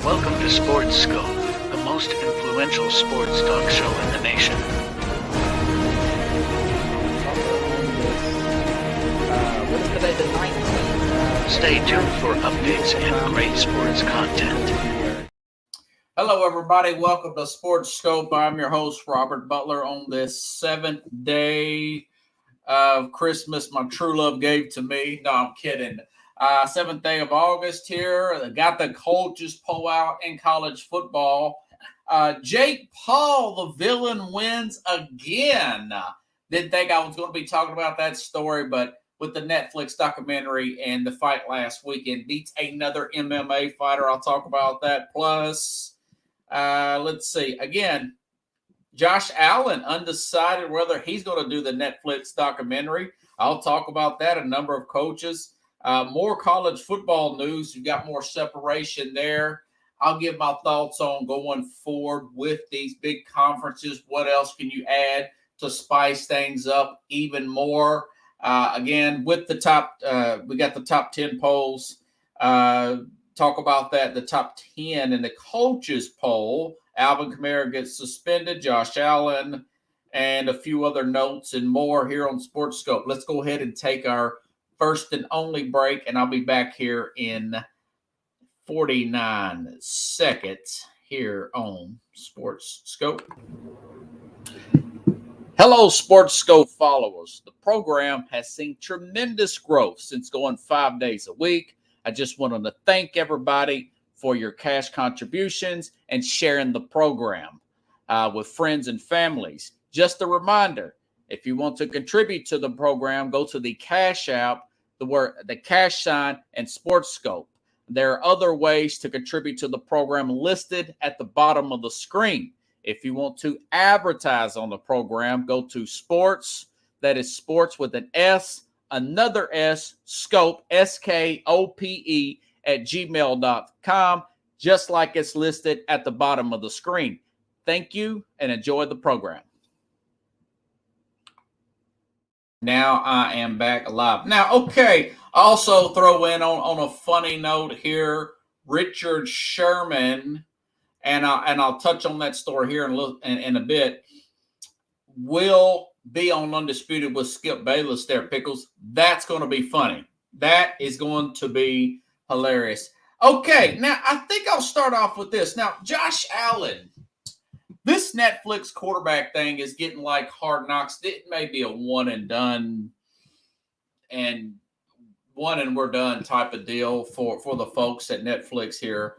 Welcome to Sports Scope, the most influential sports talk show in the nation. What is today, the 19th? Stay tuned for updates and great sports content. Hello, everybody. Welcome to Sports Scope. I'm your host, Robert Butler, on this seventh day of Christmas my true love gave to me. No, I'm kidding. Seventh day of August here. Got the coaches poll out in college football. Jake Paul, the villain, wins again. Didn't think I was going to be talking about that story, but with the Netflix documentary and the fight last weekend, beats another MMA fighter. I'll talk about that. Plus, let's see. Again, Josh Allen undecided whether he's going to do the Netflix documentary. I'll talk about that. A number of coaches. More college football news. You've got more separation there. I'll give my thoughts on going forward with these big conferences. What else can you add to spice things up even more? Again, with the top, we got the top 10 polls. Talk about that, the top 10 in the coaches poll. Alvin Kamara gets suspended, Josh Allen, and a few other notes and more here on Sports Scope. Let's go ahead and take our first and only break, and I'll be back here in 49 seconds here on Sports Scope. Hello, Sports Scope followers. The program has seen tremendous growth since going 5 days a week. I just wanted to thank everybody for your cash contributions and sharing the program with friends and families. Just a reminder, if you want to contribute to the program, go to the Cash App, the cash sign, and Sports Scope. There are other ways to contribute to the program listed at the bottom of the screen. If you want to advertise on the program, go to sports, that is sports with an S, another S, scope, SKOPE, at gmail.com, just like it's listed at the bottom of the screen. Thank you and enjoy the program. Now I am back alive. Now, okay, also throw in on a funny note here, Richard Sherman, and I'll touch on that story here in a bit, will be on Undisputed with Skip Bayless there, Pickles. That's going to be funny. That is going to be hilarious. Okay, now I think I'll start off with this. Now, Josh Allen. This Netflix quarterback thing is getting like Hard Knocks. It may be a one and done and one and we're done type of deal for the folks at Netflix here.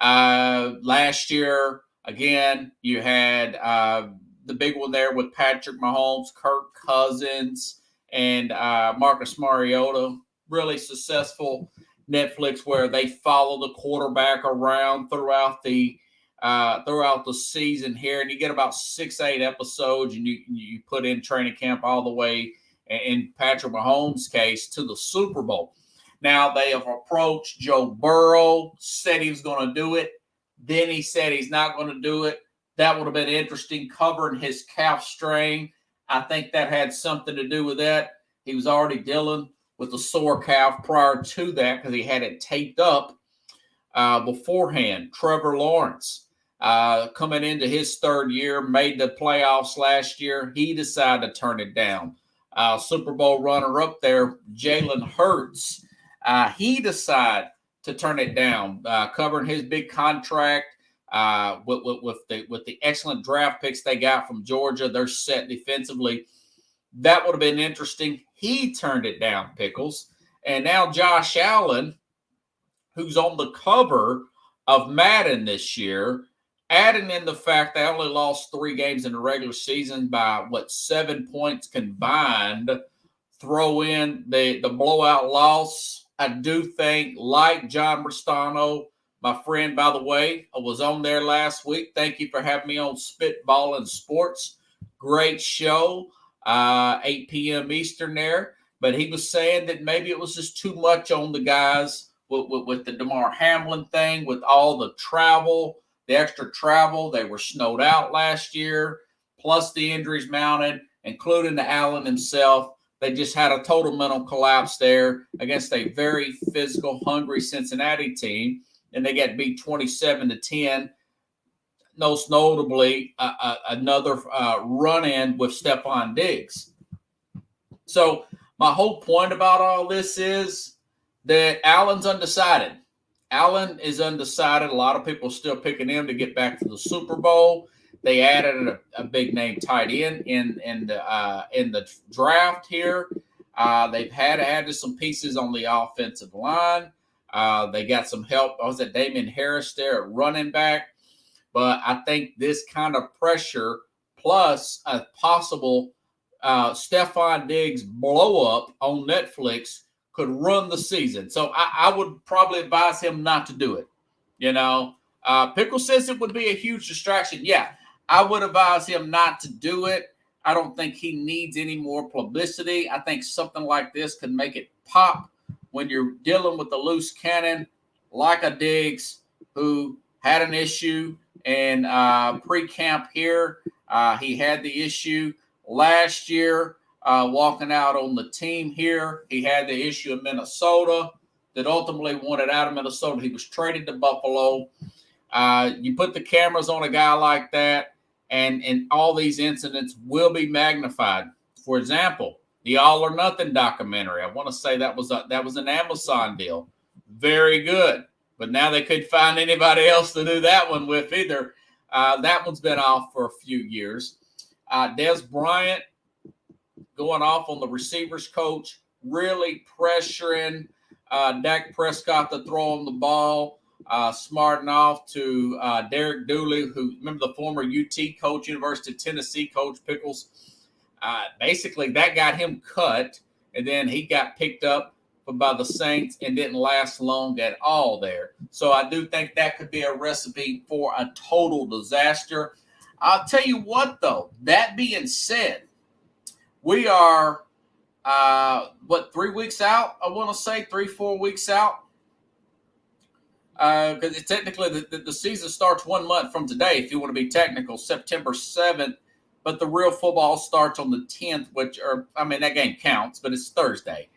Last year, again, you had the big one there with Patrick Mahomes, Kirk Cousins, and Marcus Mariota. Really successful Netflix where they follow the quarterback around throughout the season here, and you get about 6-8 episodes, and you put in training camp all the way, in Patrick Mahomes' case, to the Super Bowl. Now they have approached Joe Burrow, said he was going to do it, then he said he's not going to do it. That would have been interesting, covering his calf strain. I think that had something to do with that. He was already dealing with a sore calf prior to that because he had it taped up beforehand. Trevor Lawrence, coming into his third year, made the playoffs last year. He decided to turn it down. Super Bowl runner-up there, Jalen Hurts. He decided to turn it down, covering his big contract with the excellent draft picks they got from Georgia. They're set defensively. That would have been interesting. He turned it down, Pickles. And now Josh Allen, who's on the cover of Madden this year, adding in the fact they only lost 3 games in the regular season by, 7 points combined, throw in the blowout loss. I do think, like John Bristano, my friend, by the way, I was on there last week. Thank you for having me on Spitballin' Sports. Great show, 8 p.m. Eastern there. But he was saying that maybe it was just too much on the guys with the Damar Hamlin thing, with all the travel, the extra travel. They were snowed out last year, plus the injuries mounted, including the Allen himself. They just had a total mental collapse there against a very physical, hungry Cincinnati team. and they got beat 27-10. Most notably, another run-in with Stephon Diggs. So my whole point about all this is that Allen's undecided. Allen is undecided. A lot of people still picking him to get back to the Super Bowl. They added a big name tight end in the draft here. They've added some pieces on the offensive line. They got some help. Was it Damian Harris there at running back? But I think this kind of pressure plus a possible Stephon Diggs blow up on Netflix could run the season. So I would probably advise him not to do it. Pickle says it would be a huge distraction. Yeah, I would advise him not to do it. I don't think he needs any more publicity. I think something like this could make it pop when you're dealing with a loose cannon like a Diggs who had an issue in pre-camp here. He had the issue last year walking out on the team here. He had the issue in Minnesota that ultimately wanted out of Minnesota. He was traded to Buffalo. You put the cameras on a guy like that, and all these incidents will be magnified. For example, the All or Nothing documentary. I want to say that was an Amazon deal. Very good. But now they couldn't find anybody else to do that one with either. That one's been off for a few years. Des Bryant going off on the receivers coach, really pressuring Dak Prescott to throw him the ball, smarting off to Derek Dooley, who, remember the former UT coach, University of Tennessee coach, Pickles. Basically, that got him cut, and then he got picked up by the Saints and didn't last long at all there. So I do think that could be a recipe for a total disaster. I'll tell you what, though, that being said, we are, 3 weeks out? I want to say 3-4 weeks out. Because technically the season starts 1 month from today, if you want to be technical, September 7th. But the real football starts on the 10th, that game counts, but it's Thursday.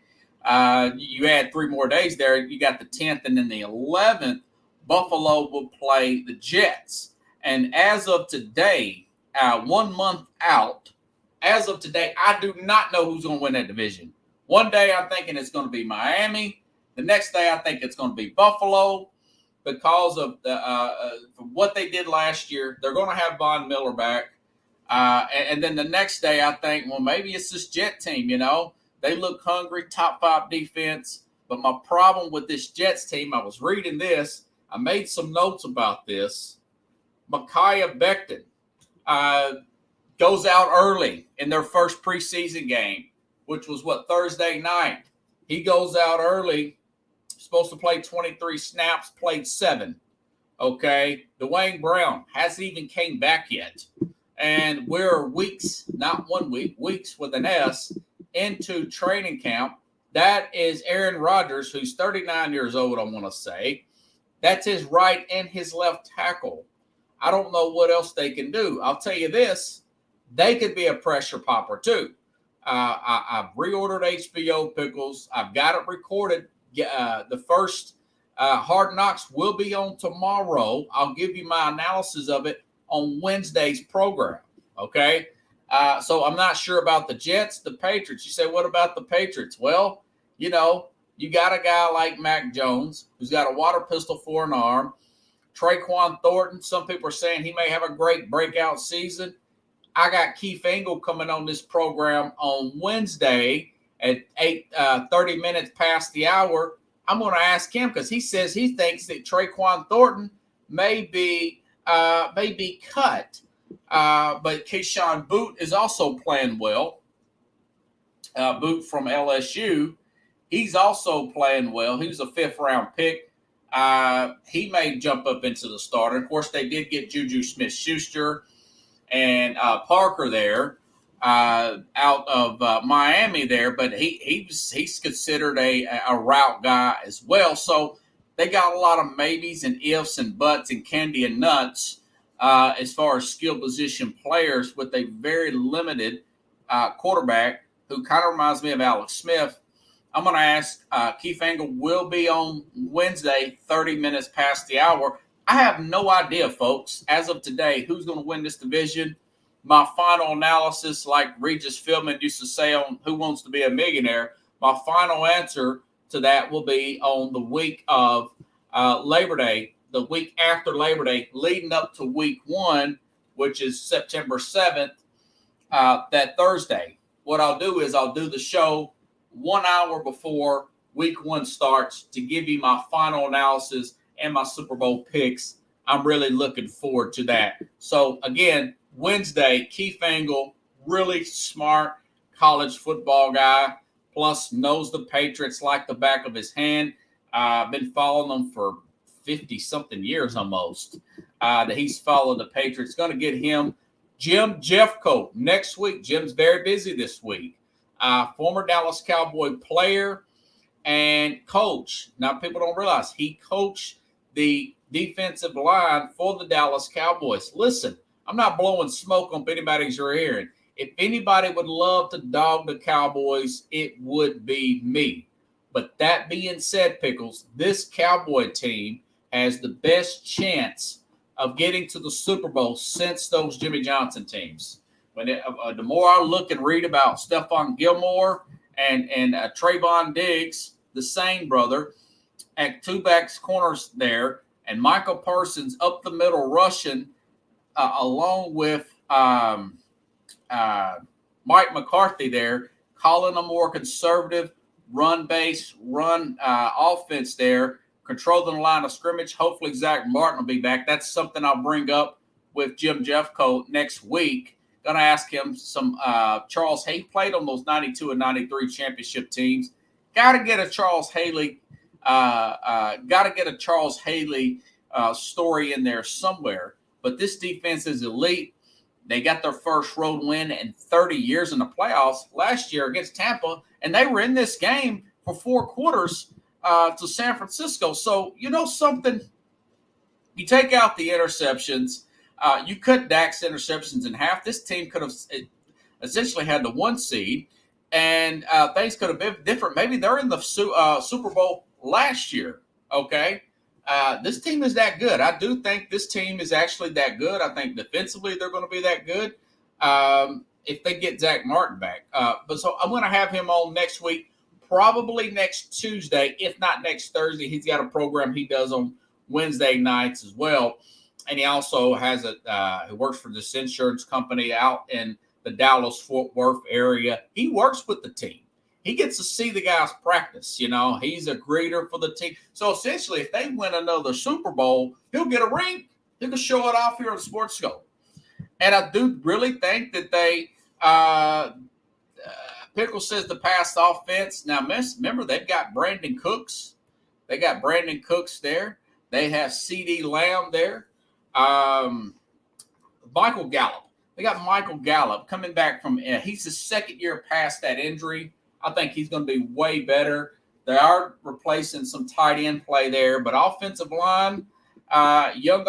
You add 3 more days there, you got the 10th, and then the 11th, Buffalo will play the Jets. And as of today, 1 month out, as of today, I do not know who's going to win that division. One day I'm thinking it's going to be Miami. The next day I think it's going to be Buffalo because of what they did last year. They're going to have Von Miller back. And then the next day I think, well, maybe it's this Jet team, They look hungry, top 5 defense. But my problem with this Jets team, I was reading this. I made some notes about this. Micaiah Becton goes out early in their first preseason game, which was, Thursday night. He goes out early, supposed to play 23 snaps, played 7. Okay. Dwayne Brown hasn't even came back yet. And we're weeks, not 1 week, weeks with an S, into training camp. That is Aaron Rodgers, who's 39 years old, I want to say. That's his right and his left tackle. I don't know what else they can do. I'll tell you this, they could be a pressure popper too. I've reordered HBO Pickles. I've got it recorded. The first Hard Knocks will be on tomorrow. I'll give you my analysis of it on Wednesday's program, okay? So I'm not sure about the Jets, the Patriots. You say, what about the Patriots? Well, you got a guy like Mac Jones who's got a water pistol for an arm. Traquan Thornton, some people are saying he may have a great breakout season. I got Keith Engel coming on this program on Wednesday at 30 minutes past the hour. I'm going to ask him because he says he thinks that Traquan Thornton may be cut. But Keyshawn Boot is also playing well. Boot from LSU, he's also playing well. He was a 5th-round pick. He may jump up into the starter. Of course, they did get Juju Smith-Schuster and Parker there out of Miami there, but he's considered a route guy as well. So they got a lot of maybes and ifs and buts and candy and nuts as far as skill position players with a very limited quarterback who kind of reminds me of Alex Smith. I'm going to ask Keith Angle will be on Wednesday, 30 minutes past the hour. I have no idea, folks, as of today, who's going to win this division. My final analysis, like Regis Philbin used to say on Who Wants to Be a Millionaire, my final answer to that will be on the week of Labor Day, the week after Labor Day, leading up to week 1, which is September 7th, that Thursday. What I'll do is I'll do the show 1 hour before week 1 starts to give you my final analysis and my Super Bowl picks. I'm really looking forward to that. So, again, Wednesday, Keith Angle, really smart college football guy, plus knows the Patriots like the back of his hand. I've been following them for 50-something years almost. That he's followed the Patriots. Going to get him Jim Jeffcoat next week. Jim's very busy this week. Former Dallas Cowboy player and coach. Now, people don't realize he coached the defensive line for the Dallas Cowboys. Listen, I'm not blowing smoke on anybody's you're hearing. If anybody would love to dog the Cowboys, it would be me. But that being said, Pickles, this Cowboy team has the best chance of getting to the Super Bowl since those Jimmy Johnson teams. The more I look and read about Stephon Gilmore and Trayvon Diggs, the same brother, at two backs corners there, and Michael Parsons up the middle rushing, along with Mike McCarthy there, calling a more conservative run-based offense there, controlling the line of scrimmage. Hopefully Zach Martin will be back. That's something I'll bring up with Jim Jeffcoat next week. Going to ask him some Charles Haley. Played on those 92 and 93 championship teams. Got to get a Charles Haley story in there somewhere. But this defense is elite. They got their first road win in 30 years in the playoffs last year against Tampa, and they were in this game for 4 quarters to San Francisco. So, you know something? You take out the interceptions. You cut Dak's interceptions in half. This team could have essentially had the 1 seed, and things could have been different. Maybe they're in the Super Bowl last year, okay? This team is that good. I do think this team is actually that good. I think defensively they're going to be that good if they get Zach Martin back. But so I'm going to have him on next week, probably next Tuesday, if not next Thursday. He's got a program he does on Wednesday nights as well. And he also has he works for this insurance company out in the Dallas-Fort Worth area. He works with the team. He gets to see the guys practice, you know. He's a greeter for the team. So, essentially, if they win another Super Bowl, he'll get a ring. He can show it off here on Sports Scope. And I do really think that they Pickle says the past offense. Now, remember, they've got Brandon Cooks. They got Brandon Cooks there. They have CeeDee Lamb there. Michael Gallup. They got Michael Gallup coming back from he's the second year past that injury. I think he's going to be way better. They are replacing some tight end play there, but offensive line, young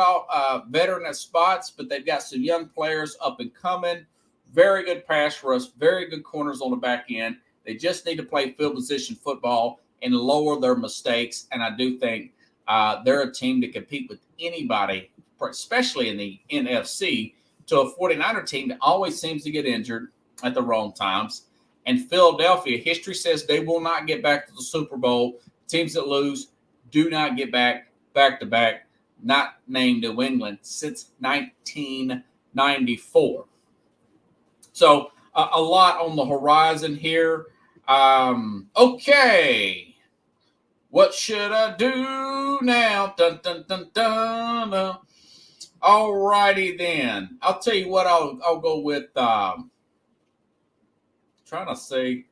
veteran at spots, but they've got some young players up and coming. Very good pass rush, very good corners on the back end. They just need to play field position football and lower their mistakes, and I do think they're a team to compete with anybody, especially in the NFC, to a 49er team that always seems to get injured at the wrong times. And Philadelphia, history says they will not get back to the Super Bowl. Teams that lose do not get back to back, not named New England since 1994. So a lot on the horizon here. Okay. What should I do now? Dun, dun, dun, dun, dun. All righty then. I'll tell you what I'll go with. Trying to say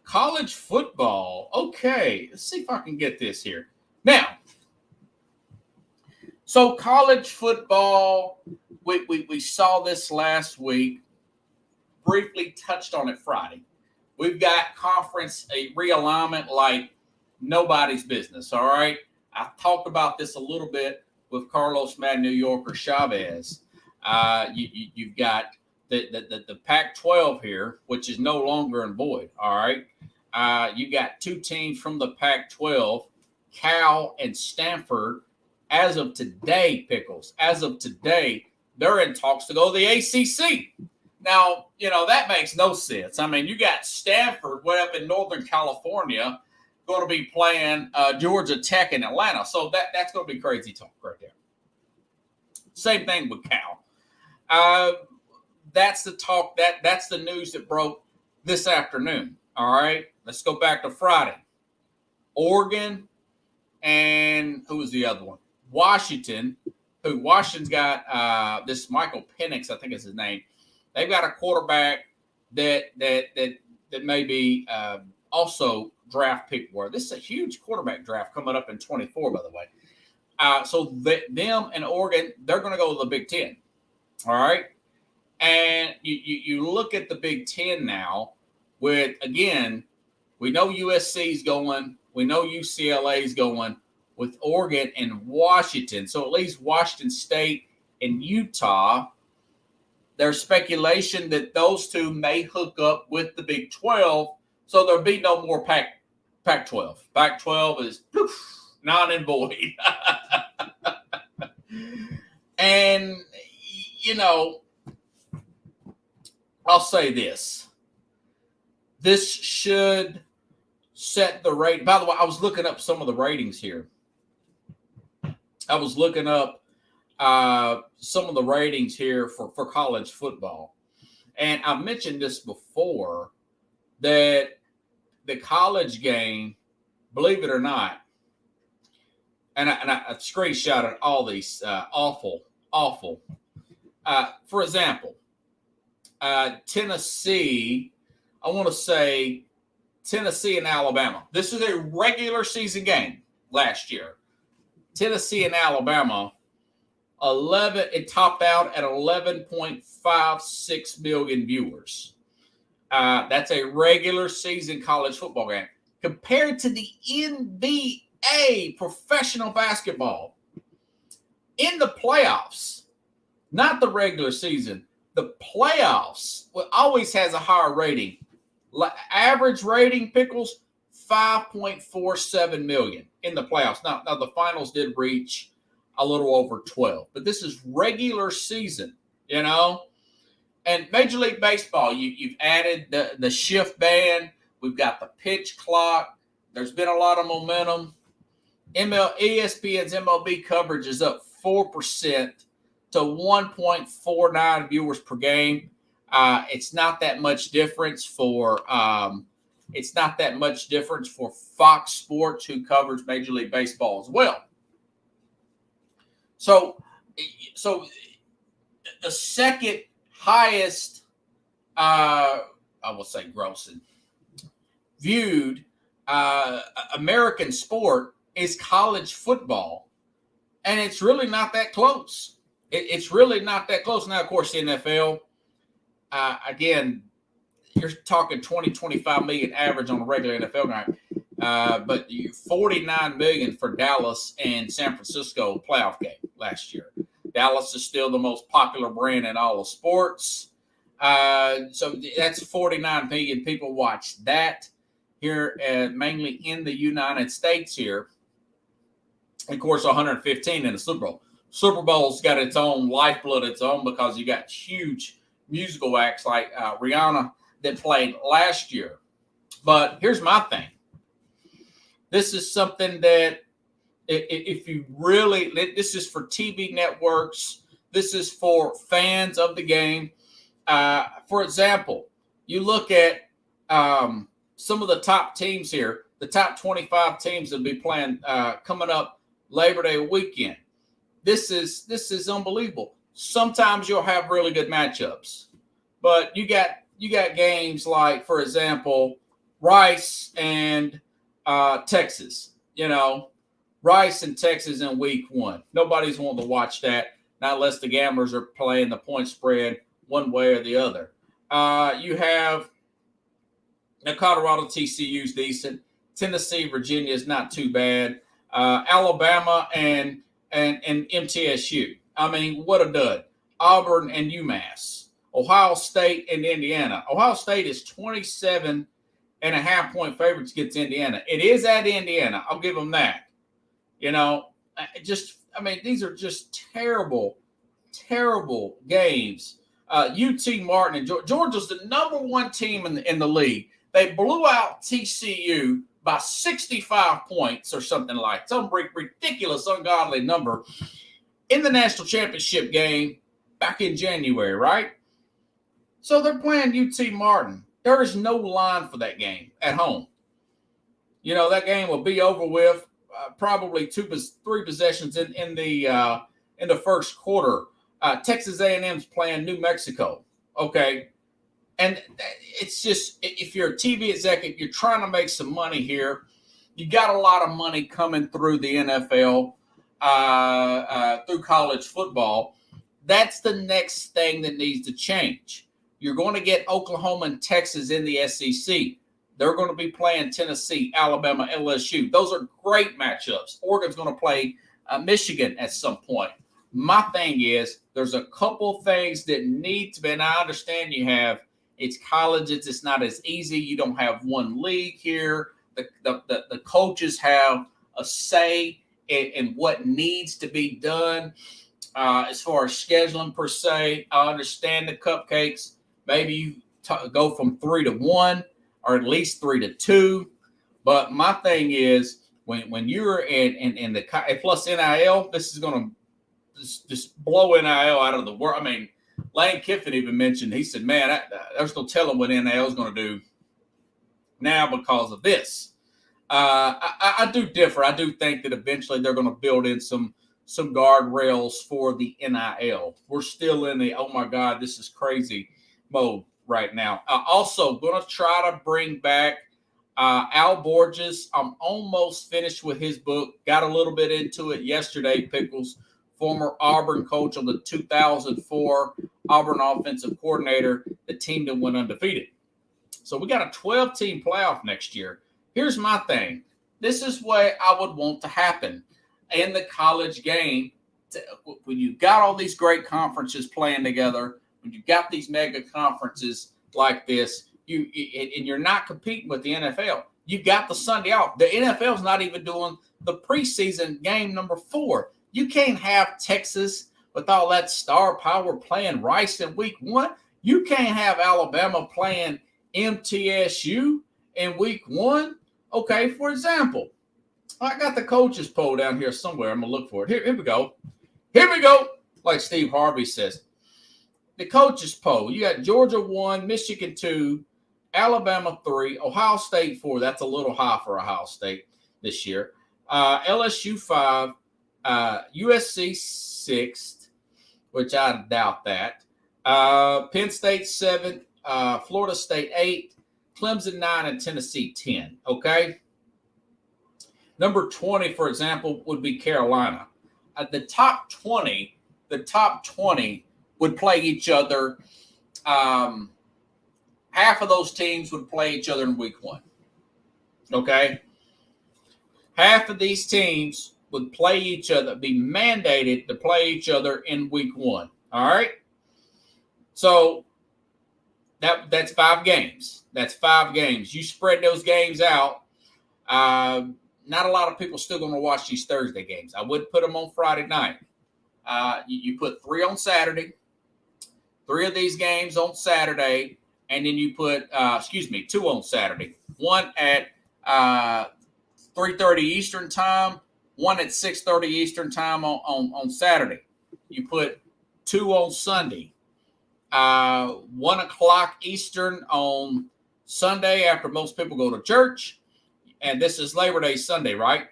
college football. Okay, let's see if I can get this here. Now, so college football, we saw this last week, briefly touched on it Friday. We've got conference realignment like nobody's business, all right? I talked about this a little bit with Carlos Mad New Yorker Chavez. You've got the Pac-12 here, which is no longer in void. All right, you got two teams from the Pac-12, Cal and Stanford. As of today, Pickles. As of today, they're in talks to go to the ACC. Now, that makes no sense. I mean, you got Stanford way up in Northern California going to be playing Georgia Tech in Atlanta. So that's going to be crazy talk right there. Same thing with Cal. That's the talk. That's the news that broke this afternoon. All right, let's go back to Friday. Oregon and who was the other one? Washington. Washington's got this Michael Penix, I think is his name. They've got a quarterback that may be also draft pick worthy. This is a huge quarterback draft coming up in 24, by the way. So them and Oregon, they're going to go to the Big Ten. All right. And you look at the Big Ten now with, again, we know USC's going. We know UCLA's going with Oregon and Washington. So at least Washington State and Utah, there's speculation that those two may hook up with the Big 12. So there'll be no more Pac-12. Pac-12 is non and void. And, I'll say this. This should set the rate. By the way, I was looking up some of the ratings here. I was looking up some of the ratings here for college football. And I mentioned this before, that the college game, believe it or not, and I screenshotted all these awful. For example, Tennessee, I want to say Tennessee and Alabama. This is a regular season game last year. Tennessee and Alabama, it topped out at 11.56 million viewers. That's a regular season college football game. Compared to the NBA, professional basketball, in the playoffs, not the regular season, the playoffs always has a higher rating. Average rating, Pickles, 5.47 million in the playoffs. Now the finals did reach a little over 12, but this is regular season, And Major League Baseball, you've added the shift band. We've got the pitch clock. There's been a lot of momentum. ESPN's MLB coverage is up 4% to 1.49 viewers per game. It's not that much difference for Fox Sports, who covers Major League Baseball as well. So the second highest, I will say, grossing viewed American sport is college football, and it's really not that close. It's really not that close. Now, of course, the NFL, again, you're talking 20, 25 million average on a regular NFL game, but 49 million for Dallas and San Francisco playoff game last year. Dallas is still the most popular brand in all of sports. So that's 49 million people watch that here, mainly in the United States here. Of course, 115 in the Super Bowl. Super Bowl's got its own lifeblood, its own, because you got huge musical acts like Rihanna that played last year. But here's my thing. This is something that if you really, this is for TV networks. This is for fans of the game. For example, you look at some of the top teams here, the top 25 teams that will be playing coming up Labor Day weekend. This is unbelievable. Sometimes you'll have really good matchups, but you got games like, for example, Rice and Texas. Rice and Texas in week 1. Nobody's wanting to watch that, not unless the gamblers are playing the point spread one way or the other. You have Colorado, TCU's decent. Tennessee, Virginia is not too bad. Alabama and MTSU. I mean, what a dud. Auburn and UMass. Ohio State and Indiana. Ohio State is 27.5-point favorites against Indiana. It is at Indiana. I'll give them that. These are just terrible, terrible games. UT Martin and Georgia's the number one team in the league. They blew out TCU by 65 points or something like some ridiculous, ungodly number in the national championship game back in January, right? So they're playing UT Martin. There is no line for that game at home. That game will be over with probably 3 possessions in the first quarter. Texas A&M's playing New Mexico. Okay. And it's just, if you're a TV executive, you're trying to make some money here. You got a lot of money coming through the NFL, through college football. That's the next thing that needs to change. You're going to get Oklahoma and Texas in the SEC. They're going to be playing Tennessee, Alabama, LSU. Those are great matchups. Oregon's going to play Michigan at some point. My thing is, there's a couple things that need to be, and I understand it's colleges. It's not as easy. You don't have one league here. The coaches have a say in what needs to be done as far as scheduling per se. I understand the cupcakes. Maybe you go from 3 to 1 or at least 3 to 2. But my thing is, when you're in the plus NIL, this is going to just blow NIL out of the world. I mean, Lane Kiffin even mentioned, he said, man, there's no telling what NIL is going to do now because of this. I do differ. I do think that eventually they're going to build in some guardrails for the NIL. We're still in the, oh my God, this is crazy mode right now. Also, going to try to bring back Al Borges. I'm almost finished with his book. Got a little bit into it yesterday, Pickles. Former Auburn coach on the 2004 Auburn offensive coordinator, the team that went undefeated. So we got a 12-team playoff next year. Here's my thing. This is what I would want to happen in the college game. When you've got all these great conferences playing together, when you've got these mega conferences like this, and you're not competing with the NFL. You've got the Sunday off. The NFL's not even doing the preseason game number 4. You can't have Texas with all that star power playing Rice in week 1. You can't have Alabama playing MTSU in week 1. Okay, for example, I got the coaches poll down here somewhere. I'm going to look for it. Here we go. Here we go. Like Steve Harvey says. The coaches poll. You got Georgia 1, Michigan 2, Alabama 3, Ohio State 4. That's a little high for Ohio State this year. LSU 5. USC 6th, which I doubt that. Penn State 7, Florida State 8, Clemson 9, and Tennessee 10. Okay. Number 20, for example, would be Carolina. The top 20 would play each other. Half of those teams would play each other in week 1. Okay. Half of these teams would play each other, be mandated to play each other in week 1. All right. So that's 5 games. That's 5 games. You spread those games out. Not a lot of people still going to watch these Thursday games. I would put them on Friday night. You put 3 on Saturday, 3 of these games on Saturday, and then you put, 2 on Saturday. 1 at 3:30 Eastern time. 1 at 6:30 Eastern time on Saturday. You put 2 on Sunday. 1 o'clock Eastern on Sunday after most people go to church. And this is Labor Day Sunday, right?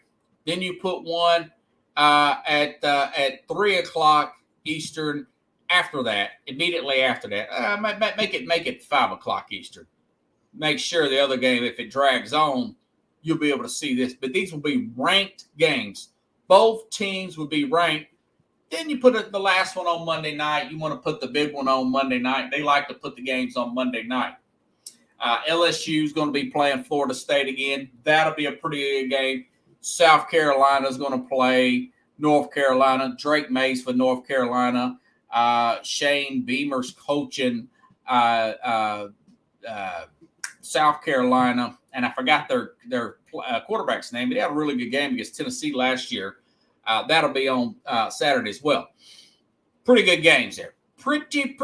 Then you put 1 at 3 o'clock Eastern after that, immediately after that. Make it 5 o'clock Eastern. Make sure the other game, if it drags on, you'll be able to see this. But these will be ranked games. Both teams will be ranked. Then you put the last one on Monday night. You want to put the big one on Monday night. They like to put the games on Monday night. LSU is going to be playing Florida State again. That'll be a pretty good game. South Carolina is going to play North Carolina. Drake Mays for North Carolina. Shane Beamer's coaching South Carolina, and I forgot their quarterback's name, but they had a really good game against Tennessee last year. That'll be on Saturday as well. Pretty good games there. Pretty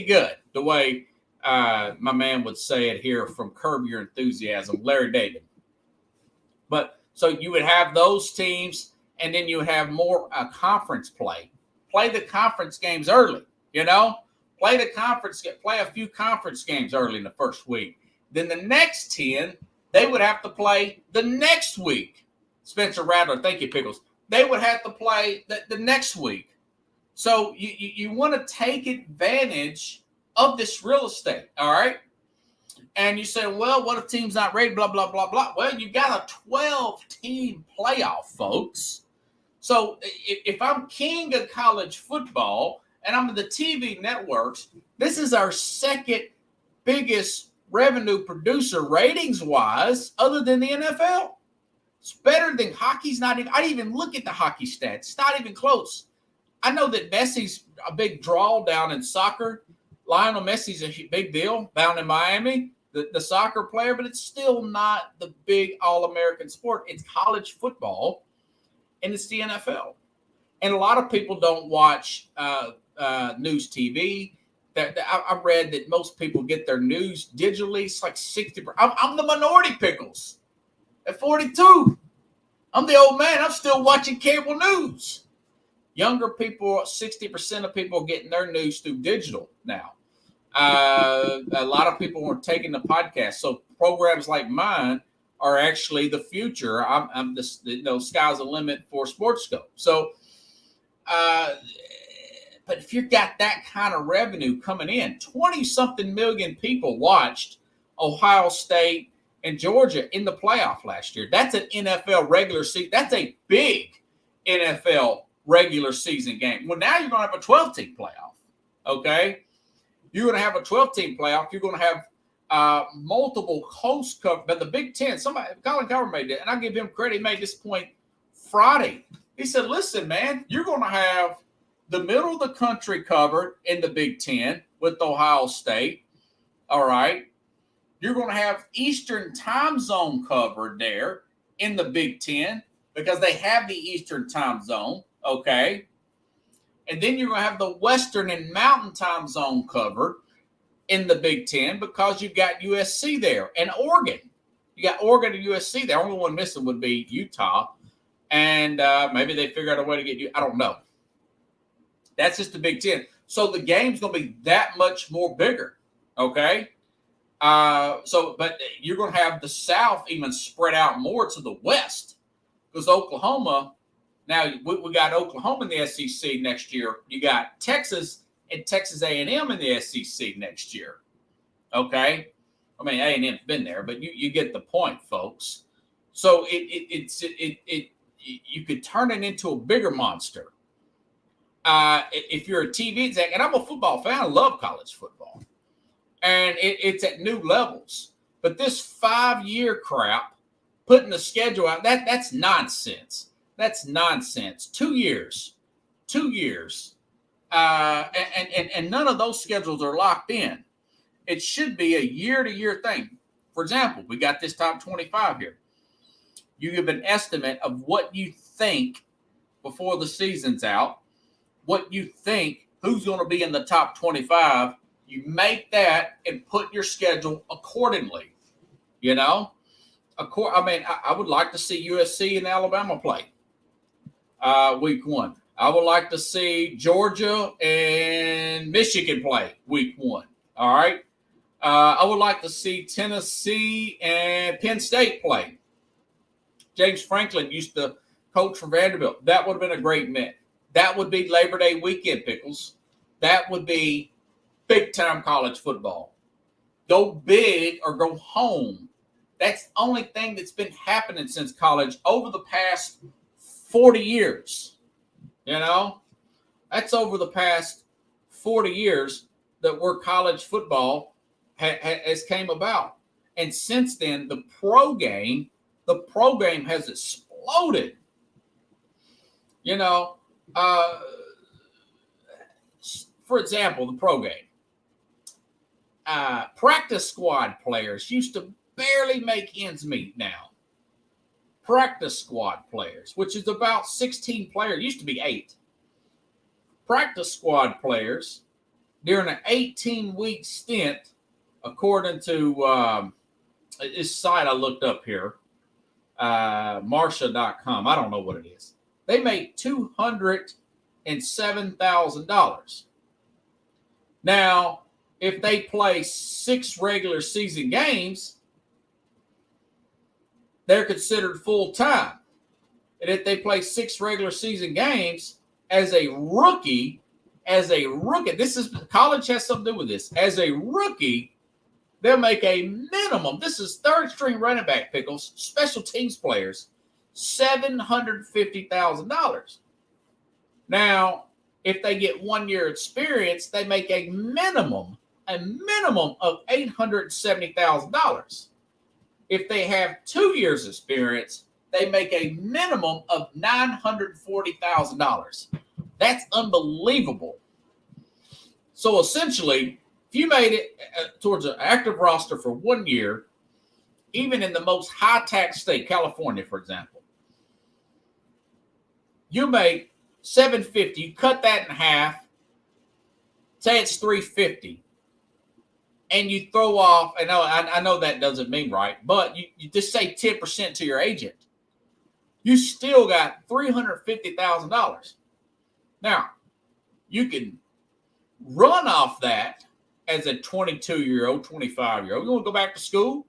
good, the way my man would say it here from Curb Your Enthusiasm, Larry David. But so you would have those teams, and then you would have more conference play. Play the conference games early, Play a few conference games early in the first week. Then the next 10, they would have to play the next week. Spencer Rattler, thank you, Pickles. They would have to play the next week. So you want to take advantage of this real estate, all right? And you say, well, what if team's not ready, blah, blah, blah, blah. Well, you got a 12-team playoff, folks. So if I'm king of college football and I'm in the TV networks, this is our second biggest revenue producer ratings-wise other than the NFL. It's better than hockey's not even – I didn't even look at the hockey stats. It's not even close. I know that Messi's a big draw down in soccer. Lionel Messi's a big deal down in Miami, the soccer player, but it's still not the big All-American sport. It's college football, and it's the NFL. And a lot of people don't watch news TV. I read that most people get their news digitally. It's like 60%. I'm the minority, Pickles. At 42, I'm the old man. I'm still watching cable news. Younger people, 60% of people are getting their news through digital now. A lot of people are taking the podcast. So programs like mine are actually the future. I'm just, sky's the limit for SportsScope. So, but if you've got that kind of revenue coming in, 20-something million people watched Ohio State and Georgia in the playoff last year. That's an NFL regular season. That's a big NFL regular season game. Well, now you're going to have a 12-team playoff, okay? You're going to have a 12-team playoff. You're going to have multiple host cover. But the Big Ten, Colin Cowherd made it, and I give him credit. He made this point Friday. He said, listen, man, you're going to have the middle of the country covered in the Big Ten with Ohio State, all right? You're going to have Eastern time zone covered there in the Big Ten because they have the Eastern time zone, okay? And then you're going to have the Western and Mountain time zone covered in the Big Ten because you've got USC there and Oregon. You got Oregon and USC. The only one missing would be Utah. And maybe they figure out a way to get you. I don't know. That's just the Big Ten. So the game's going to be that much more bigger, okay? But you're going to have the South even spread out more to the West because Oklahoma, now we got Oklahoma in the SEC next year. You got Texas and Texas A&M in the SEC next year. Okay? I mean, A&M's been there, but you get the point, folks. So you could turn it into a bigger monster. If you're a TV exec, and I'm a football fan, I love college football. And it's at new levels. But this 5-year crap, putting the schedule out, that's nonsense. That's nonsense. 2 years. 2 years. And none of those schedules are locked in. It should be a year-to-year thing. For example, we got this top 25 here. You give an estimate of what you think before the season's out, what you think, who's going to be in the top 25. You make that and put your schedule accordingly. I would like to see USC and Alabama play week 1. I would like to see Georgia and Michigan play week 1. All right. I would like to see Tennessee and Penn State play. James Franklin used to coach for Vanderbilt. That would have been a great match. That would be Labor Day weekend, Pickles. That would be big-time college football. Go big or go home. That's the only thing that's been happening since college over the past 40 years. That's over the past 40 years that where college football has came about. And since then, the pro game has exploded. For example, the pro game. practice squad players used to barely make ends meet now. Practice squad players, which is about 16 players, used to be 8. Practice squad players during an 18-week stint, according to this site I looked up here, Marsha.com. I don't know what it is. They made $207,000. Now, if they play 6 regular season games, they're considered full-time. And if they play 6 regular season games as a rookie, this is college has something to do with this. As a rookie, they'll make a minimum. This is third-string running back, Pickles, special teams players, $750,000. Now, if they get 1 year experience, they make a minimum of $870,000. If they have 2 years experience, they make a minimum of $940,000. That's unbelievable. So essentially, if you made it towards an active roster for 1 year, even in the most high-tax state, California, for example, you make $750. You cut that in half, say it's $350, and you throw off. I know that doesn't mean right, but you just say 10% to your agent. You still got $350,000. Now, you can run off that as a 22-year-old, 25-year-old. You want to go back to school?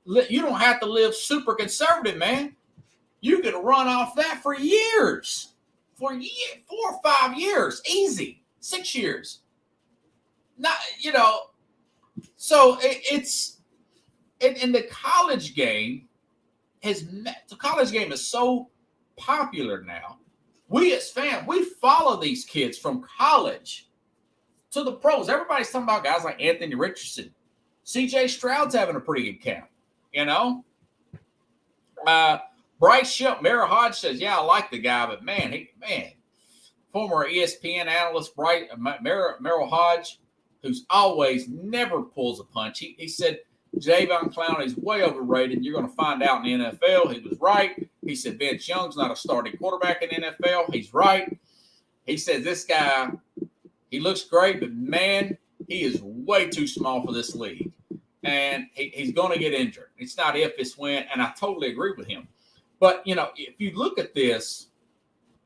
You don't have to live super conservative, man. You can run off that for years. For 4 or 5 years. Easy. 6 years. Not, so it's in the college game the college game is so popular now. We as fans, we follow these kids from college to the pros. Everybody's talking about guys like Anthony Richardson. C.J. Stroud's having a pretty good camp, Bryce Young, Merrill Hodge says, yeah, I like the guy, but former ESPN analyst Merrill Hodge, who's always never pulls a punch. He said Jadeveon Clowney's way overrated. You're going to find out in the NFL. He was right. He said Vince Young's not a starting quarterback in the NFL. He's right. He says this guy, he looks great, but man, he is way too small for this league. And he's going to get injured. It's not if, it's when. And I totally agree with him. But, if you look at this,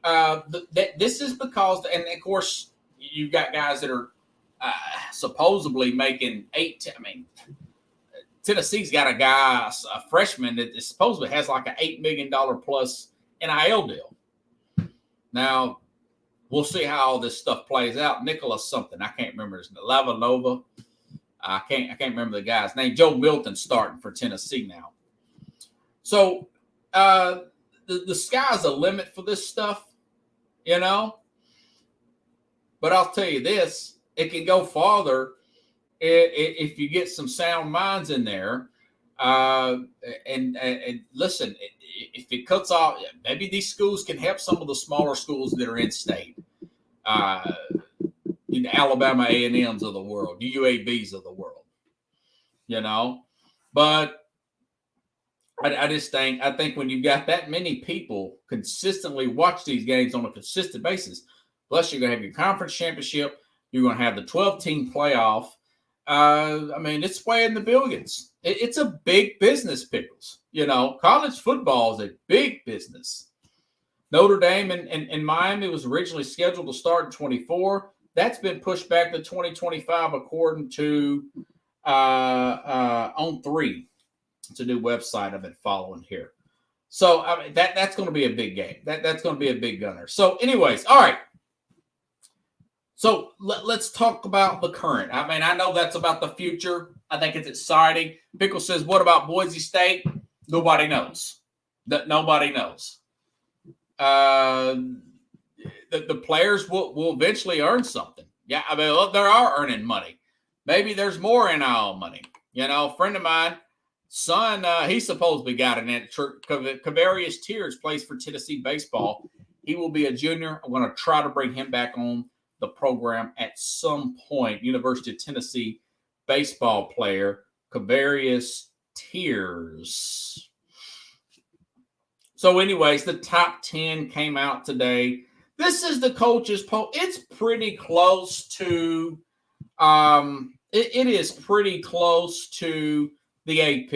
this is because, and of course, you've got guys that are supposedly making Tennessee's got a guy, a freshman that supposedly has like an $8 million plus NIL deal. Now, we'll see how all this stuff plays out. Nicholas something, I can't remember his name. Lavanova. I can't remember the guy's name. Joe Milton's starting for Tennessee now. So the sky's the limit for this stuff, But I'll tell you this, it can go farther if you get some sound minds in there. And listen, if it cuts off, maybe these schools can help some of the smaller schools that are in state. Alabama A&Ms of the world, the UABs of the world, But I think when you've got that many people consistently watch these games on a consistent basis, plus you're going to have your conference championship, you're going to have the 12-team playoff. It's way in the billions. It's a big business, Pickles. College football is a big business. Notre Dame and Miami was originally scheduled to start in 24. That's been pushed back to 2025, according to On3. It's a new website I've been following here. So that's going to be a big game. That's going to be a big gunner. So, anyways, all right. So let's talk about the current. I know that's about the future. I think it's exciting. Pickle says, "What about Boise State?" Nobody knows. Nobody knows. The players will eventually earn something. Yeah, they are earning money. Maybe there's more NIL money. A friend of mine, son, he supposedly got an intern. Kavarius Tears plays for Tennessee baseball. He will be a junior. I'm going to try to bring him back on the program at some point. University of Tennessee baseball player, Kavarius Tears. So anyways, the top 10 came out today. This is the coaches poll. It's pretty close to it is pretty close to the AP.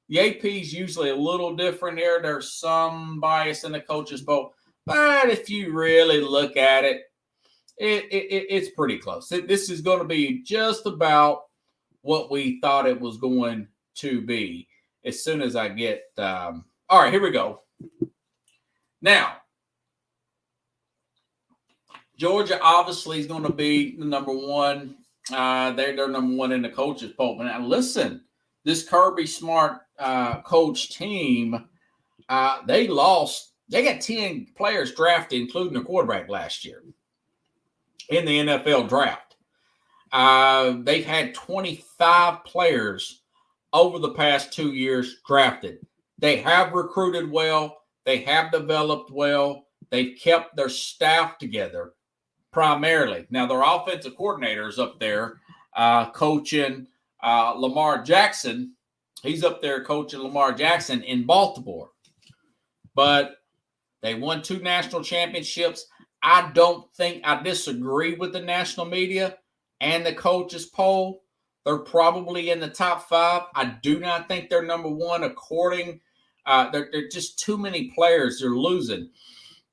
The AP is usually a little different here. There's some bias in the coaches poll, but if you really look at it, it's pretty close. This is going to be just about what we thought it was going to be as soon as I get all right, here we go. Now, Georgia obviously is going to be the number one. They're number one in the coaches poll. But now listen, this Kirby Smart coach team, they lost. They got 10 players drafted, including the quarterback last year in the NFL draft. They've had 25 players over the past 2 years drafted. They have recruited well. They have developed well. They've kept their staff together primarily. Now, their offensive coordinators up there coaching Lamar Jackson. He's up there coaching Lamar Jackson in Baltimore. But they won 2 national championships. I disagree with the national media and the coaches poll. They're probably in the top 5. I do not think they're number 1 according. They're just too many players they're losing.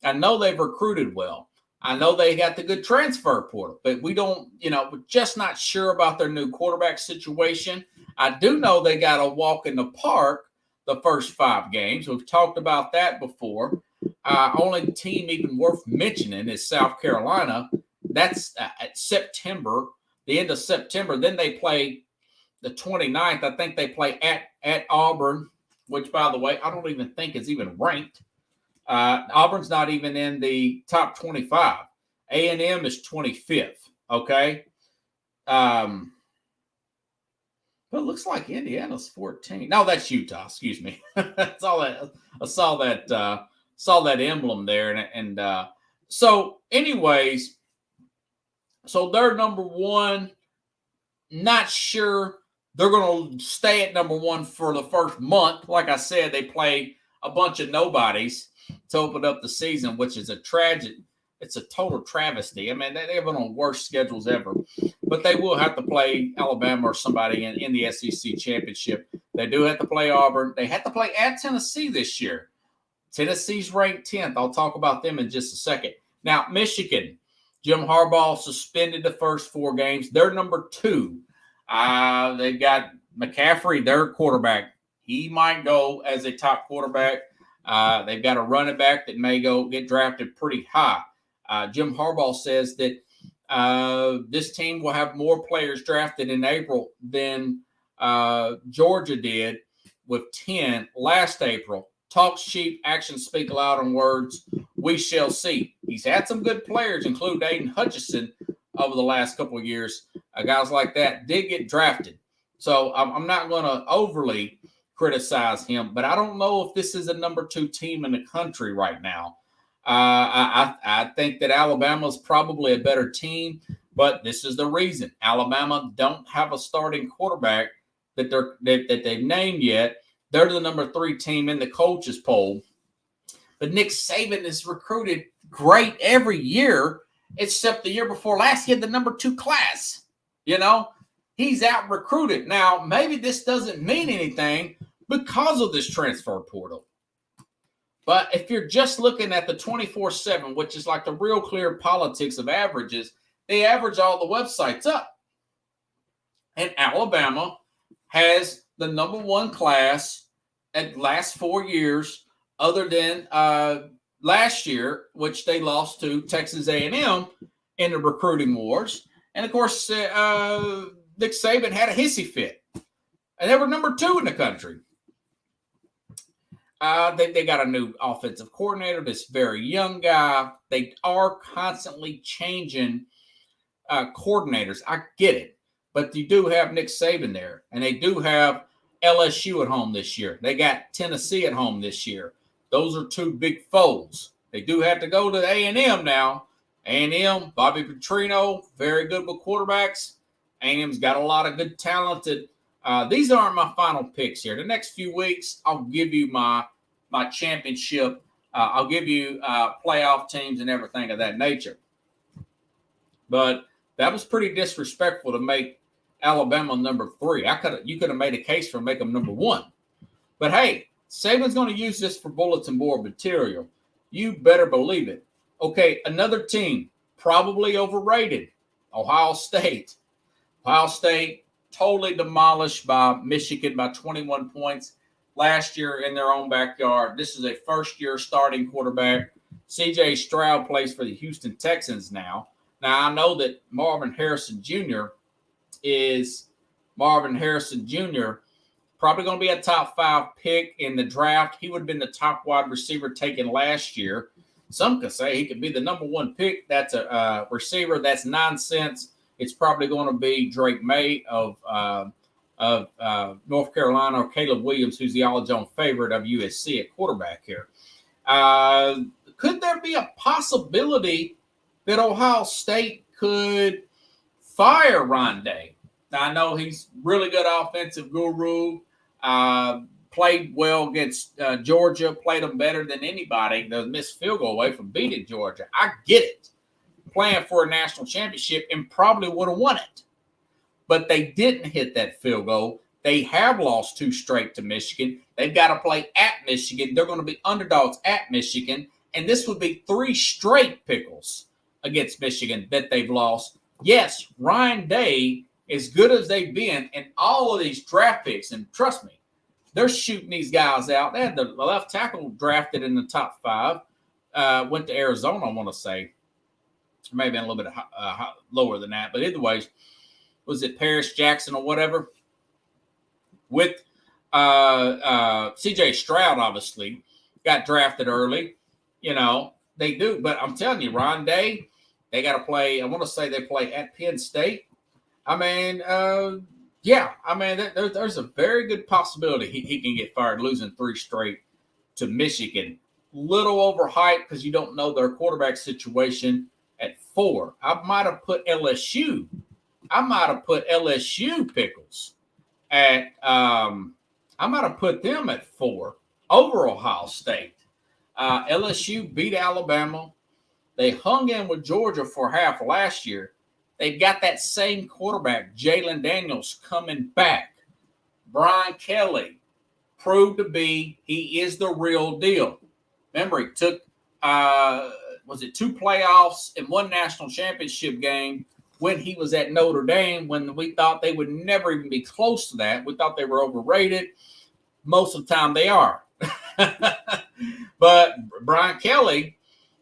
I know they've recruited well. I know they got the good transfer portal, but we're just not sure about their new quarterback situation. I do know they got a walk in the park the first 5 games. We've talked about that before. Only team even worth mentioning is South Carolina. That's at September, the end of September. Then they play the 29th. I think they play at Auburn, which, by the way, I don't even think is even ranked. Auburn's not even in the top 25. A&M is 25th, okay? But it looks like Indiana's 14. No, that's Utah, excuse me. That's all that. I saw that emblem there. And so anyways, so they're number 1. Not sure they're going to stay at number 1 for the first month. Like I said, they play a bunch of nobodies to open up the season, which is a tragic. It's a total travesty. I mean, they have one of the worst schedules ever. But they will have to play Alabama or somebody in the SEC championship. They do have to play Auburn. They have to play at Tennessee this year. Tennessee's ranked 10th. I'll talk about them in just a second. Now, Michigan, Jim Harbaugh suspended the first 4 games. They're number 2. They've got McCaffrey, their quarterback. He might go as a top quarterback. They've got a running back that may get drafted pretty high. Jim Harbaugh says that this team will have more players drafted in April than Georgia did with 10 last April. Talks cheap, actions speak loud, and words we shall see. He's had some good players, including Aiden Hutchinson, over the last couple of years. Guys like that did get drafted. So I'm not going to overly criticize him, but I don't know if this is a number 2 team in the country right now. I think that Alabama is probably a better team, but this is the reason. Alabama don't have a starting quarterback that they've named yet. They're the number 3 team in the coaches poll. But Nick Saban is recruited great every year, except the year before last. He had the number 2 class. He's out recruited. Now, maybe this doesn't mean anything because of this transfer portal. But if you're just looking at the 24/7, which is like the real clear politics of averages, they average all the websites up. And Alabama has the number 1 class at last 4 years, other than last year, which they lost to Texas A&M in the recruiting wars. And, of course, Nick Saban had a hissy fit. And they were number 2 in the country. They got a new offensive coordinator, this very young guy. They are constantly changing coordinators. I get it. But you do have Nick Saban there. And they do have LSU at home this year. They got Tennessee at home this year. Those are 2 big foes. They do have to go to A&M now. A&M, Bobby Petrino, very good with quarterbacks. A&M's got a lot of good talented. These aren't my final picks here. The next few weeks, I'll give you my championship. I'll give you playoff teams and everything of that nature. But that was pretty disrespectful to make Alabama number 3. You could have made a case for making them number 1. But hey, Saban's going to use this for bulletin board material. You better believe it. Okay, another team probably overrated, Ohio State. Ohio State totally demolished by Michigan by 21 points last year in their own backyard. This is a first-year starting quarterback. C.J. Stroud plays for the Houston Texans now. Now, I know that Marvin Harrison Jr. Probably going to be a top 5 pick in the draft. He would have been the top wide receiver taken last year. Some could say he could be the number 1 pick. That's a receiver. That's nonsense. It's probably going to be Drake May of North Carolina, or Caleb Williams, who's the all-zone favorite of USC at quarterback here. Could there be a possibility that Ohio State could fire Ryan Day? Now, I know he's really good offensive guru. Played well against Georgia, played them better than anybody. They missed field goal away from beating Georgia. I get it. Playing for a national championship and probably would have won it. But they didn't hit that field goal. They have lost 2 straight to Michigan. They've got to play at Michigan. They're going to be underdogs at Michigan. And this would be 3 straight pickles against Michigan that they've lost. Yes, Ryan Day, as good as they've been in all of these draft picks, and trust me, they're shooting these guys out. They had the left tackle drafted in the top 5, went to Arizona, I want to say. Maybe a little bit lower than that. But either way, was it Paris Jackson or whatever? With C.J. Stroud, obviously, got drafted early. You know, they do. But I'm telling you, Ryan Day, they got to play. I want to say they play at Penn State. I mean, there's a very good possibility he can get fired, losing 3 straight to Michigan. Little overhyped because you don't know their quarterback situation at 4. I might have put LSU Pickles at I might have put them at 4 over Ohio State. LSU beat Alabama. They hung in with Georgia for half last year. They've got that same quarterback, Jalen Daniels, coming back. Brian Kelly proved to be, he is the real deal. Remember, he took, 2 playoffs and 1 national championship game when he was at Notre Dame, when we thought they would never even be close to that. We thought they were overrated. Most of the time they are. But Brian Kelly,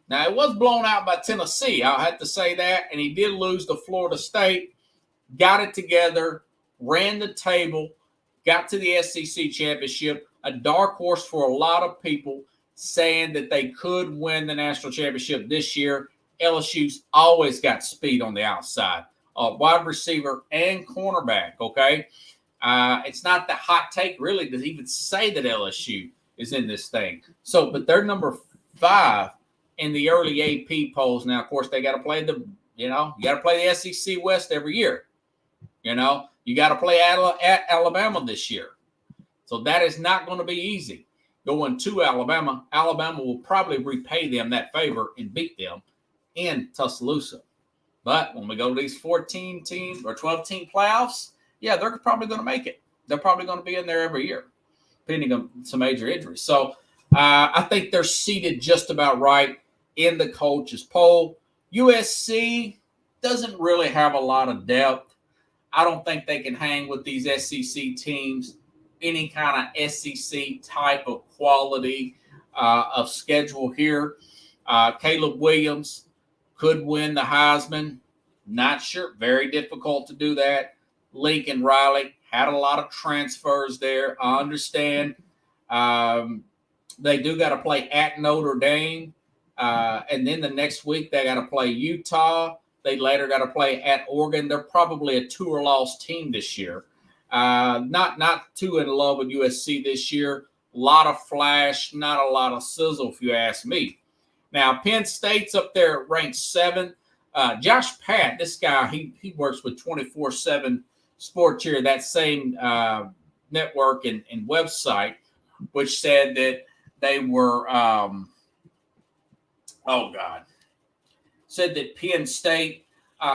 now it was blown out by Tennessee. I had to say that. And he did lose to Florida State, got it together, ran the table, got to the SEC championship, a dark horse for a lot of people, saying that they could win the national championship this year. LSU's always got speed on the outside, wide receiver and cornerback, okay? It's not the hot take, really, to even say that LSU is in this thing. So, but they're number 5 in the early AP polls. Now, of course, they got to play the SEC West every year. You know, you got to play at Alabama this year. So that is not going to be easy. Going to Alabama will probably repay them that favor and beat them in Tuscaloosa. But when we go to these 14 teams or 12-team playoffs, yeah, they're probably going to make it. They're probably going to be in there every year, depending on some major injuries. So I think they're seated just about right in the coaches poll. USC doesn't really have a lot of depth. I don't think they can hang with these SEC teams, any kind of SEC type of quality of schedule here. Caleb Williams could win the Heisman. Not sure. Very difficult to do that. Lincoln Riley had a lot of transfers there. I understand. They do got to play at Notre Dame. And then the next week they got to play Utah. They later got to play at Oregon. They're probably a 2 or loss team this year. Not too in love with USC this year. A lot of flash, not a lot of sizzle, if you ask me. Now, Penn State's up there ranked 7. Josh Pat, this guy, he works with 24/7 Sports here, that same network and website, which said that they were, said that Penn State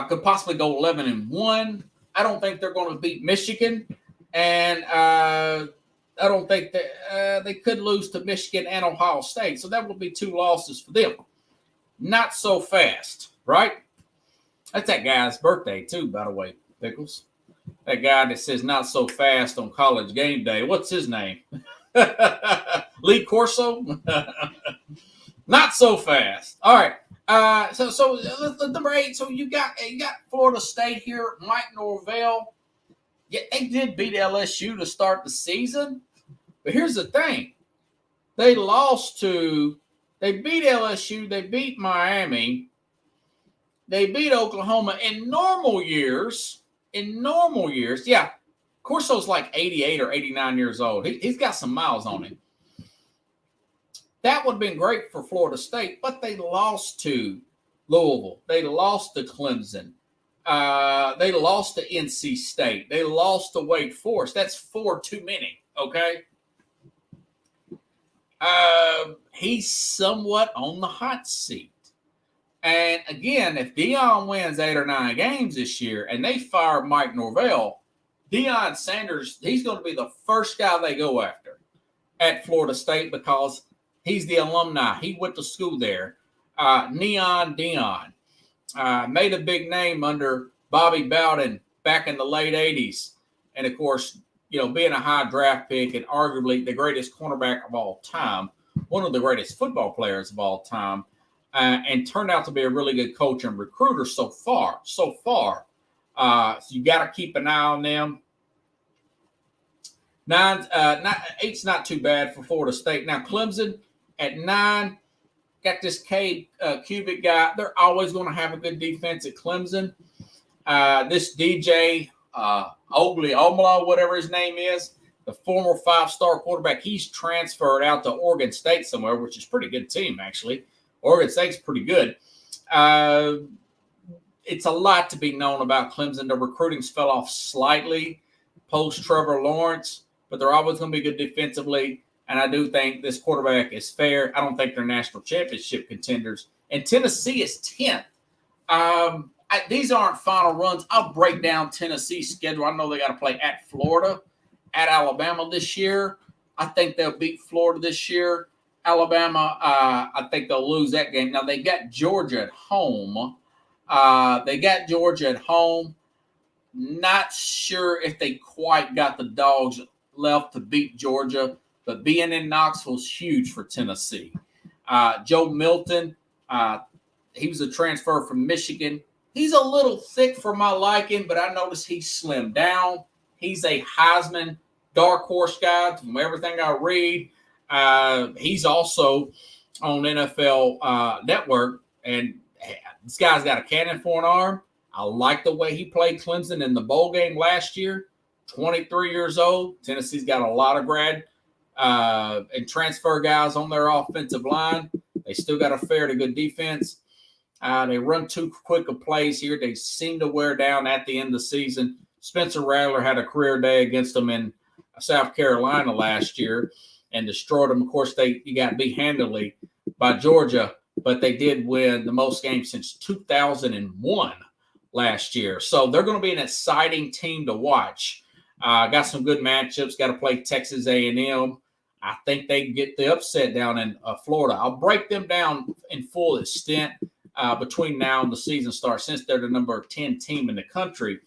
could possibly go 11-1. I don't think they're going to beat Michigan, and I don't think that they could lose to Michigan and Ohio State. So that will be 2 losses for them. Not so fast, right? That's that guy's birthday too, by the way, Pickles. That guy that says not so fast on College Game Day. What's his name? Lee Corso? Not so fast. All right. So number 8. So you got Florida State here. Mike Norvell. Yeah, they did beat LSU to start the season. But here's the thing. They beat LSU. They beat Miami. They beat Oklahoma. In normal years, yeah, Corso's like 88 or 89 years old. He's got some miles on him. That would have been great for Florida State, but they lost to Louisville. They lost to Clemson. They lost to NC State. They lost to Wake Forest. That's 4 too many, okay? He's somewhat on the hot seat. And again, if Deion wins 8 or 9 games this year and they fire Mike Norvell, Deion Sanders, he's going to be the first guy they go after at Florida State because he's the alumni. He went to school there. Neon Deion made a big name under Bobby Bowden back in the late 80s. And, of course, being a high draft pick and arguably the greatest cornerback of all time, one of the greatest football players of all time, and turned out to be a really good coach and recruiter so far. So you got to keep an eye on them. 8's not too bad for Florida State. Now, Clemson at 9, got this Cade Cubic guy. They're always going to have a good defense at Clemson. This DJ Ogliomola, whatever his name is, the former 5-star quarterback, he's transferred out to Oregon State somewhere, which is a pretty good team, actually. Oregon State's pretty good. It's a lot to be known about Clemson. The recruiting's fell off slightly post Trevor Lawrence, but they're always going to be good defensively. And I do think this quarterback is fair. I don't think they're national championship contenders. And Tennessee is 10th. These aren't final runs. I'll break down Tennessee's schedule. I know they got to play at Florida, at Alabama this year. I think they'll beat Florida this year. Alabama, I think they'll lose that game. Now, they got Georgia at home. Not sure if they quite got the dogs left to beat Georgia, but being in Knoxville is huge for Tennessee. Joe Milton, he was a transfer from Michigan. He's a little thick for my liking, but I noticed he slimmed down. He's a Heisman dark horse guy from everything I read. He's also on NFL Network, and this guy's got a cannon for an arm. I like the way he played Clemson in the bowl game last year. 23 years old. Tennessee's got a lot of grad and transfer guys on their offensive line. They still got a fair to good defense. They run too quick of plays here. They seem to wear down at the end of the season. Spencer Rattler had a career day against them in South Carolina last year and destroyed them. Of course, you got beat handily by Georgia, but they did win the most games since 2001 last year. So they're going to be an exciting team to watch. Got some good matchups. Got to play Texas A&M. I think they can get the upset down in Florida. I'll break them down in full extent between now and the season starts, since they're the number 10 team in the country.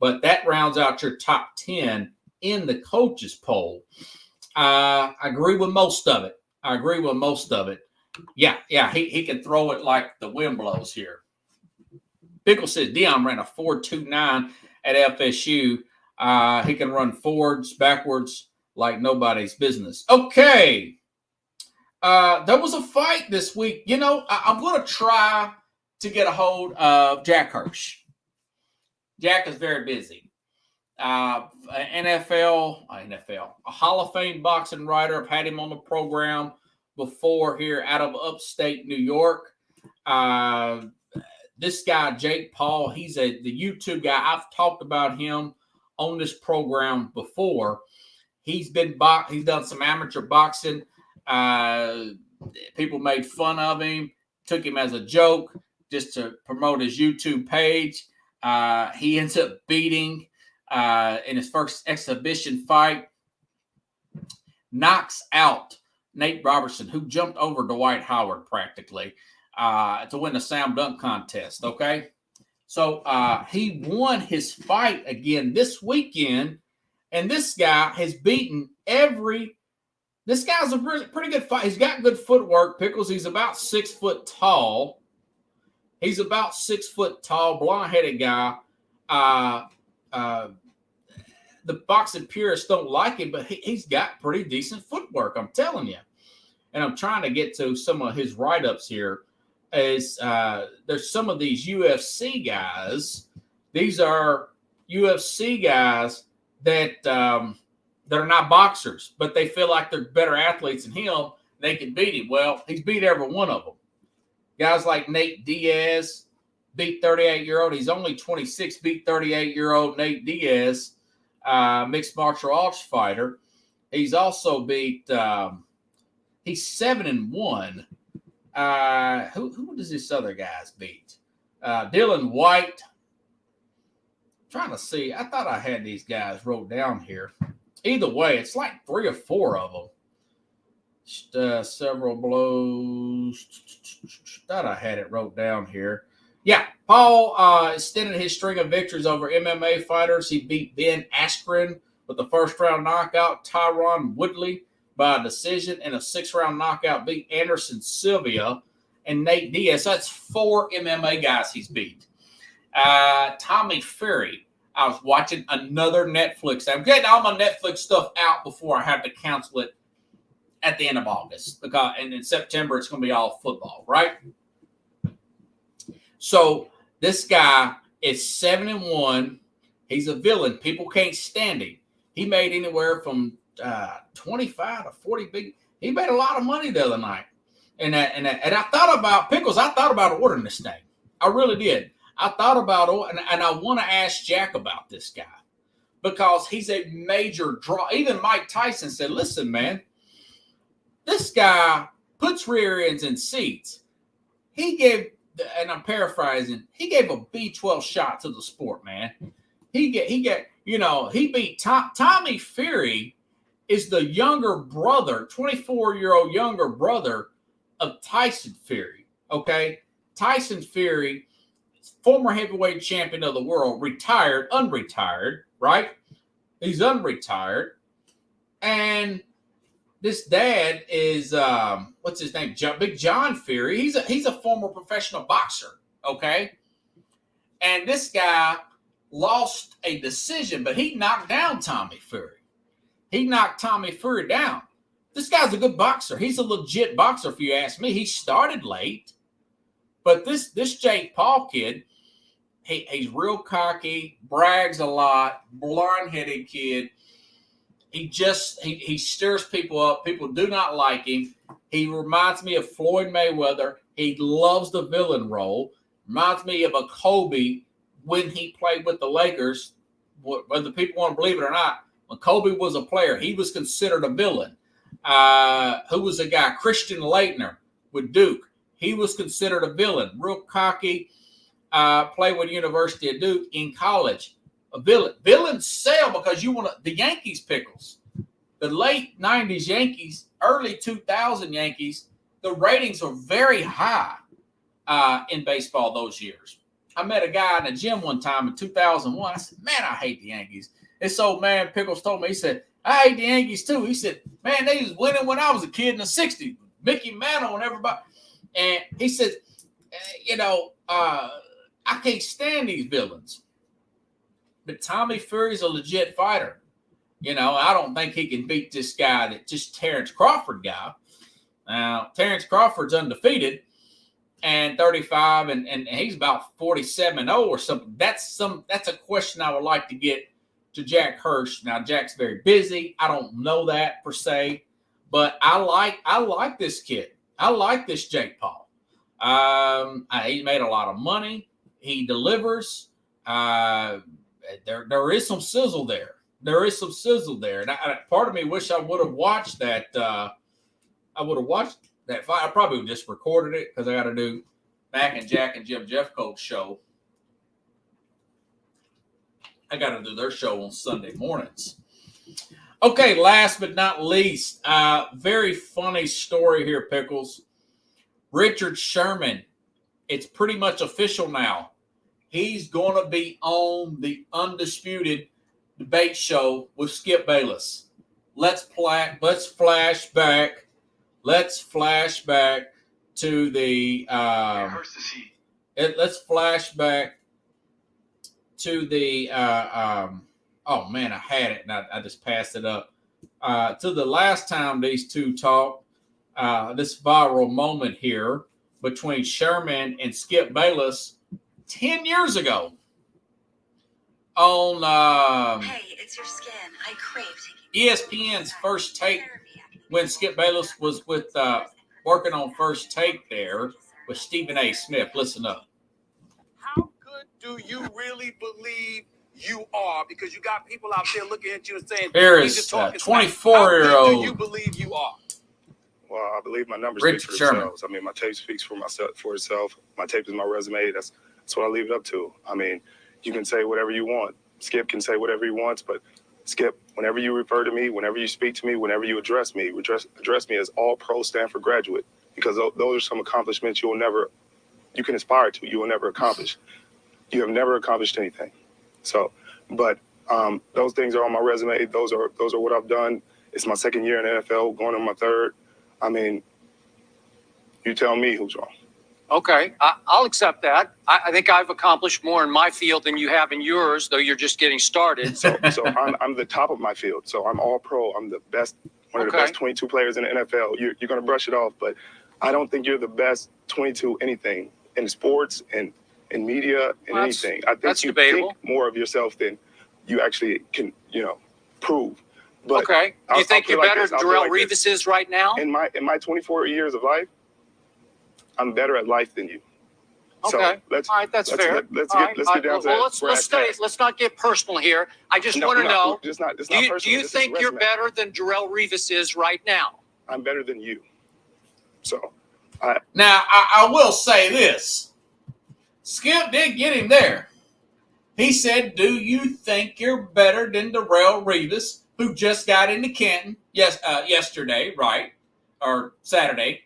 But that rounds out your top 10 in the coaches poll. I agree with most of it. Yeah, he can throw it like the wind blows here. Pickle says Deion ran a 4.29 at FSU. He can run forwards, backwards, like nobody's business. Okay. There was a fight this week. I'm going to try to get a hold of Jack Hirsch. Jack is very busy. NFL, a Hall of Fame boxing writer. I've had him on the program before here out of upstate New York. this guy, Jake Paul, he's the YouTube guy. I've talked about him on this program before. He's done some amateur boxing. People made fun of him, took him as a joke just to promote his YouTube page. He ends up beating in his first exhibition fight, knocks out Nate Robertson, who jumped over Dwight Howard practically to win the slam dunk contest. Okay. So he won his fight again this weekend. And this guy has beaten this guy's a pretty good fight. He's got good footwork, Pickles. He's about 6 foot tall. He's about 6 foot tall, blonde-headed guy. The boxing purists don't like him, but he's got pretty decent footwork, I'm telling you. And I'm trying to get to some of his write-ups here. There's some of these UFC guys. These are UFC guys that are not boxers, but they feel like they're better athletes than him. They can beat him. Well, he's beat every one of them. Guys like Nate Diaz beat 38-year-old. He's only 26, beat 38-year-old Nate Diaz, mixed martial arts fighter. He's also beat he's 7-1. Who does this other guys beat? Dylan White. Trying to see. I thought I had these guys wrote down here. Either way, it's like 3 or 4 of them. Several blows. Thought I had it wrote down here. Yeah, Paul extended his string of victories over MMA fighters. He beat Ben Askren with the first-round knockout, Tyron Woodley by decision, and a 6th-round knockout beat Anderson Silva and Nate Diaz. So that's 4 MMA guys he's beat. Tommy Fury. I was watching another Netflix. I'm getting all my Netflix stuff out before I have to cancel it at the end of August. And in September, it's going to be all football, right? So this guy is 7-1. He's a villain. People can't stand him. He made anywhere from 25 to 40 big. He made a lot of money the other night. And I thought about Pickles. I thought about ordering this thing. I really did. I thought about it, and I want to ask Jack about this guy because he's a major draw. Even Mike Tyson said, listen, man, this guy puts rear ends in seats. He gave, and I'm paraphrasing, he gave a B12 shot to the sport, man. He beat Tommy Fury is the younger brother, 24-year-old younger brother of Tyson Fury, okay? Tyson Fury, former heavyweight champion of the world, unretired, right? He's unretired. And this dad is, what's his name? Big John Fury. He's a former professional boxer, okay? And this guy lost a decision, but he knocked down Tommy Fury. He knocked Tommy Fury down. This guy's a good boxer. He's a legit boxer, if you ask me. He started late. But this Jake Paul kid, he's real cocky, brags a lot, blonde-headed kid. He stirs people up. People do not like him. He reminds me of Floyd Mayweather. He loves the villain role. Reminds me of a Kobe when he played with the Lakers. Whether people want to believe it or not, when Kobe was a player, he was considered a villain. Who was a guy? Christian Laettner with Duke. He was considered a villain, real cocky, played with University of Duke in college. A villain. Villains sell because you want the Yankees, Pickles. The late 90s Yankees, early 2000 Yankees, the ratings were very high in baseball those years. I met a guy in the gym one time in 2001. I said, man, I hate the Yankees. This old man, Pickles, told me, he said, I hate the Yankees too. He said, man, they was winning when I was a kid in the 60s. Mickey Mantle and everybody. And he said, I can't stand these villains. But Tommy Fury's a legit fighter. I don't think he can beat this guy that just Terrence Crawford guy. Now, Terrence Crawford's undefeated and 35, and he's about 47-0 or something. That's a question I would like to get to Jack Hirsch. Now, Jack's very busy. I don't know that per se, but I like this kid. I like this Jake Paul. He made a lot of money. He delivers. There is some sizzle there. There is some sizzle there. And part of me wish I would have watched that. I would have watched that fight. I probably would just recorded it because I got to do Mac and Jack and Jim Jeffcoat's show. I got to do their show on Sunday mornings. Okay, last but not least, very funny story here, Pickles. Richard Sherman, it's pretty much official now. He's going to be on the Undisputed debate show with Skip Bayless. Let's flash back. Let's flash back to the. Let's flash back to the. Oh man, I had it and I just passed it up. To the last time these two talked, this viral moment here between Sherman and Skip Bayless 10 years ago on Hey, it's your skin. I crave taking ESPN's First Take when Skip Bayless was with working on First Take there with Stephen A. Smith. Listen up. How good do you really believe you are? Because you got people out there looking at you and saying, Here "He's is just talking smack." 24-year-old. How good do you believe you are? Well, I believe my numbers Richard speak for Sherman. themselves. I mean, my tape speaks for itself. My tape is my resume. That's what I leave it up to. I mean, you can say whatever you want. Skip can say whatever he wants, but Skip, whenever you refer to me, whenever you speak to me, whenever you address me as all-pro Stanford graduate, because those are some accomplishments you can aspire to. You will never accomplish. You have never accomplished anything. So, but those things are on my resume. Those are what I've done. It's my second year in the NFL, going on my third. I mean, you tell me who's wrong. Okay, I'll accept that. I think I've accomplished more in my field than you have in yours, though you're just getting started. So I'm the top of my field. So I'm all pro. I'm the best, one of the best 22 players in the NFL. You're going to brush it off, but I don't think you're the best 22 anything in sports and in media and anything. I think you think more of yourself than you actually can, prove. But okay, do you think you're better than Darrelle Revis is right now? In my 24 years of life, I'm better at life than you. Okay, so all right, that's fair. Let's get down to that. Let's not get personal here. I just want to know. It's not do you think you're better than Darrelle Revis is right now? I'm better than you. So, Now I will say this: Skip did get him there. He said, "Do you think you're better than Darrelle Revis, who just got into Canton yesterday, right, or Saturday?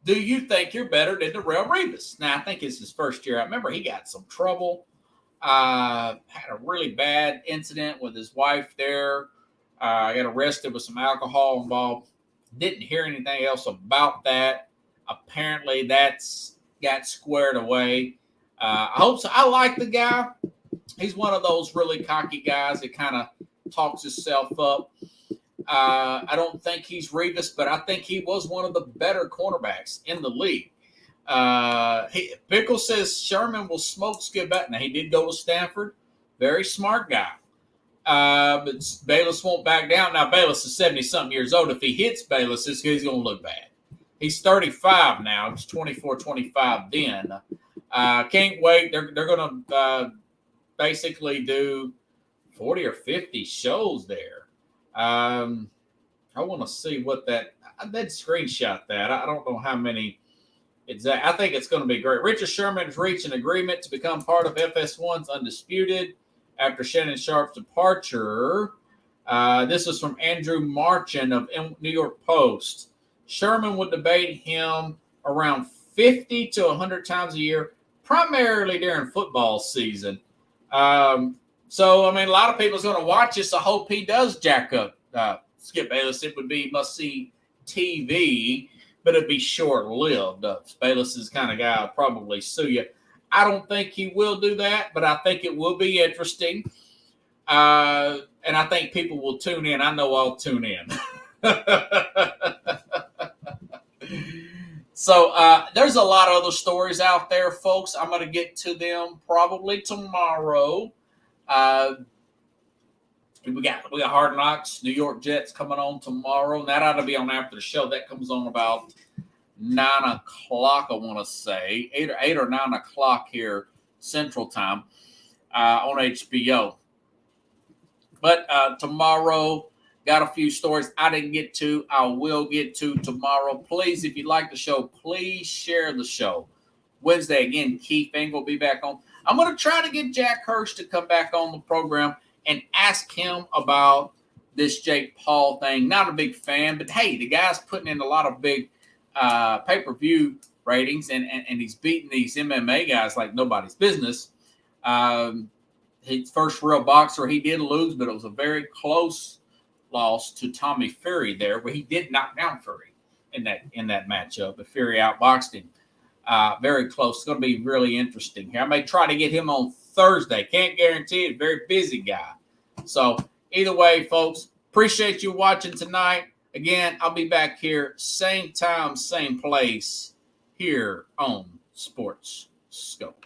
Do you think you're better than Darrelle Revis?" Now, I think it's his first year. I remember he got some trouble, had a really bad incident with his wife there, got arrested with some alcohol involved. Didn't hear anything else about that. Apparently, that's got squared away. I hope so. I like the guy. He's one of those really cocky guys that kind of talks himself up. I don't think he's Revis, but I think he was one of the better cornerbacks in the league. Pickle says Sherman will smoke Skip Bayless. Now, he did go to Stanford. Very smart guy. But Bayless won't back down. Now, Bayless is 70-something years old. If he hits Bayless, he's going to look bad. He's 35 now. He's 24, 25 then. Can't wait. They're going to basically do 40 or 50 shows there. I want to see what that. I did screenshot that. I don't know how many exact. I think it's going to be great. Richard Sherman has reached an agreement to become part of FS1's Undisputed after Shannon Sharp's departure. This is from Andrew Marchand of New York Post. Sherman would debate him around 50 to 100 times a year, primarily during football season. So, I mean, a lot of people's going to watch this. I hope he does jack up Skip Bayless. It would be must-see TV, but it'd be short-lived. Bayless is the kind of guy who'd probably sue you. I don't think he will do that, but I think it will be interesting. And I think people will tune in. I know I'll tune in. So there's a lot of other stories out there, folks. I'm going to get to them probably tomorrow. We got Hard Knocks, New York Jets coming on tomorrow. And that ought to be on after the show. That comes on about 9 o'clock, I want to say, 8 or 9 o'clock here Central Time on HBO. But tomorrow, got a few stories I didn't get to. I will get to tomorrow. Please, if you like the show, please share the show. Wednesday, again, Keith Engel will be back on. I'm going to try to get Jack Hirsch to come back on the program and ask him about this Jake Paul thing. Not a big fan, but hey, the guy's putting in a lot of big pay-per-view ratings, and he's beating these MMA guys like nobody's business. His first real boxer, he did lose, but it was a very close loss to Tommy Fury there, where he did knock down Fury in that matchup, but Fury outboxed him. Very close. It's going to be really interesting here. I may try to get him on Thursday. Can't guarantee it. Very busy guy. So either way, folks, appreciate you watching tonight. Again, I'll be back here, same time, same place, here on Sports Scope.